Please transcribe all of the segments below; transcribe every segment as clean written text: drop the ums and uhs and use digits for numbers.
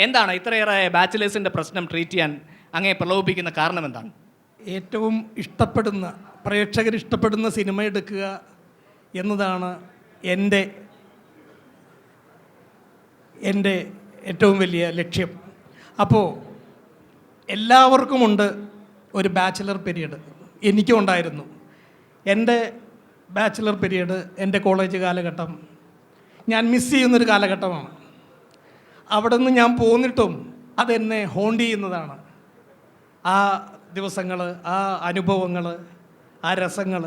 എന്താണ് ഇത്രയേറെ ബാച്ചിലേഴ്സിൻ്റെ പ്രശ്നം ട്രീറ്റ് ചെയ്യാൻ അങ്ങേ പ്രലോഭിപ്പിക്കുന്ന കാരണം എന്താണ്? ഏറ്റവും ഇഷ്ടപ്പെടുന്ന പ്രേക്ഷകർ ഇഷ്ടപ്പെടുന്ന സിനിമ എടുക്കുക എന്നതാണ് എൻ്റെ ഏറ്റവും വലിയ ലക്ഷ്യം. അപ്പോൾ എല്ലാവർക്കുമുണ്ട് ഒരു ബാച്ചിലർ പീരീഡ്. എനിക്കും ഉണ്ടായിരുന്നു. എൻ്റെ ബാച്ചിലർ പീരീഡ്, എൻ്റെ കോളേജ് കാലഘട്ടം ഞാൻ മിസ് ചെയ്യുന്നൊരു കാലഘട്ടമാണ്. അവിടെ നിന്ന് ഞാൻ പോന്നിട്ടും അതെന്നെ ഹോണ്ട് ചെയ്യുന്നതാണ്. ആ ദിവസങ്ങൾ, ആ അനുഭവങ്ങൾ, ആ രസങ്ങൾ,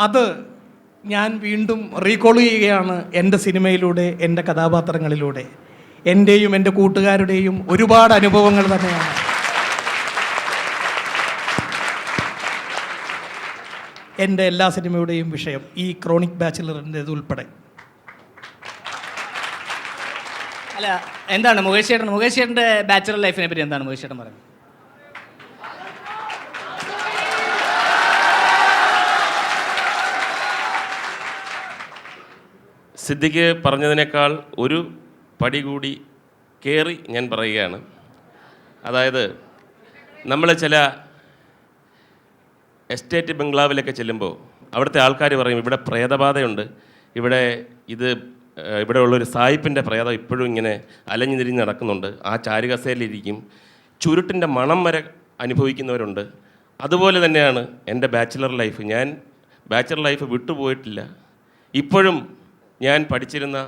അത് ഞാൻ വീണ്ടും റീകോൾ ചെയ്യുകയാണ് എൻ്റെ സിനിമയിലൂടെ, എൻ്റെ കഥാപാത്രങ്ങളിലൂടെ. എൻ്റെയും എൻ്റെ കൂട്ടുകാരുടെയും ഒരുപാട് അനുഭവങ്ങൾ തന്നെയാണ് എൻ്റെ എല്ലാ സിനിമയുടെയും വിഷയം, ഈ ക്രോണിക് ബാച്ചിലറിൻ്റേത് ഉൾപ്പെടെ. അല്ല, എന്താണ് മുകേഷ് ചേട്ടൻ്റെ ബാച്ചിലർ ലൈഫിനെ പറ്റി എന്താണ് മുകേഷ് ചേട്ടൻ പറയുന്നത്? സിദ്ദിഖ് പറഞ്ഞതിനേക്കാൾ ഒരു പടി കൂടി കയറി ഞാൻ പറയുകയാണ്. അതായത് നമ്മൾ ചില എസ്റ്റേറ്റ് ബംഗ്ലാവിലൊക്കെ ചെല്ലുമ്പോൾ അവിടുത്തെ ആൾക്കാർ പറയും ഇവിടെ പ്രേതബാധയുണ്ട്, ഇവിടെ ഉള്ളൊരു സായിപ്പിൻ്റെ പ്രേതം ഇപ്പോഴും ഇങ്ങനെ അലഞ്ഞു തിരിഞ്ഞ് നടക്കുന്നുണ്ട്, ആ ചാരുകസേലിരിക്കും, ചുരുട്ടിൻ്റെ മണം വരെ അനുഭവിക്കുന്നവരുണ്ട്. അതുപോലെ തന്നെയാണ് എൻ്റെ ബാച്ചിലർ ലൈഫ്. ഞാൻ ബാച്ചിലർ ലൈഫ് വിട്ടുപോയിട്ടില്ല. ഇപ്പോഴും ഞാൻ പഠിച്ചിരുന്ന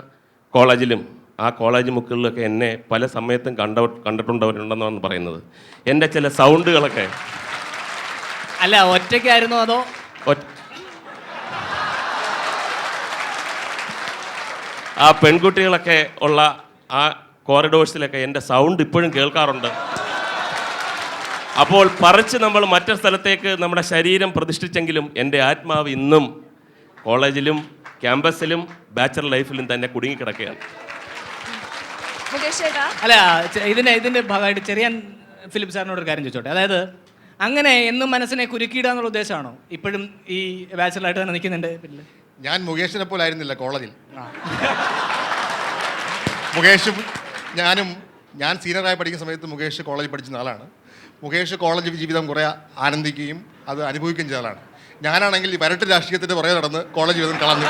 കോളേജിലും ആ കോളേജ് മുക്കുകളിലൊക്കെ എന്നെ പല സമയത്തും കണ്ടിട്ടുണ്ടവരുണ്ടെന്നാണ് പറയുന്നത്. എൻ്റെ ചില സൗണ്ടുകളൊക്കെ. അല്ല, ഒറ്റയ്ക്കായിരുന്നോ അതോ? ആ പെൺകുട്ടികളൊക്കെ ഉള്ള ആ കോറിഡോഴ്സിലൊക്കെ എൻ്റെ സൗണ്ട് ഇപ്പോഴും കേൾക്കാറുണ്ട്. അപ്പോൾ പറിച്ച് നമ്മൾ മറ്റൊരു സ്ഥലത്തേക്ക് നമ്മുടെ ശരീരം പ്രതിഷ്ഠിച്ചെങ്കിലും എൻ്റെ ആത്മാവ് ഇന്നും കോളേജിലും ക്യാമ്പസിലും ബാച്ചലർ ലൈഫിലും തന്നെ കുടുങ്ങിക്കിടക്കുകയാണ്. അല്ല, ഇതിൻ്റെ ഭാഗമായിട്ട് ചെറിയാൻ ഫിലിപ്പ് സാറിനോട് ഒരു കാര്യം ചോദിച്ചോട്ടെ. അതായത് അങ്ങനെ എന്നും മനസ്സിനെ കുരുക്കിയിടുക എന്നുള്ള ഉദ്ദേശമാണോ ഇപ്പോഴും ഈ ബാച്ചലറായിട്ട് തന്നെ നിൽക്കുന്നുണ്ട്? ഞാൻ മുകേഷിനെ പോലെ ആയിരുന്നില്ല കോളേജിൽ. മുകേഷും ഞാൻ സീനിയറായി പഠിക്കുന്ന സമയത്ത് മുകേഷ് കോളേജിൽ പഠിച്ച ആളാണ്. മുകേഷ് കോളേജ് ജീവിതം കുറേ ആനന്ദിക്കുകയും അത് അനുഭവിക്കുകയും ചെയ്ത ആളാണ്. ഞാനാണെങ്കിൽ വരട്ട് രാഷ്ട്രീയത്തിൻ്റെ പുറകെ നടന്ന് കോളേജ് ജീവിതം കളഞ്ഞു.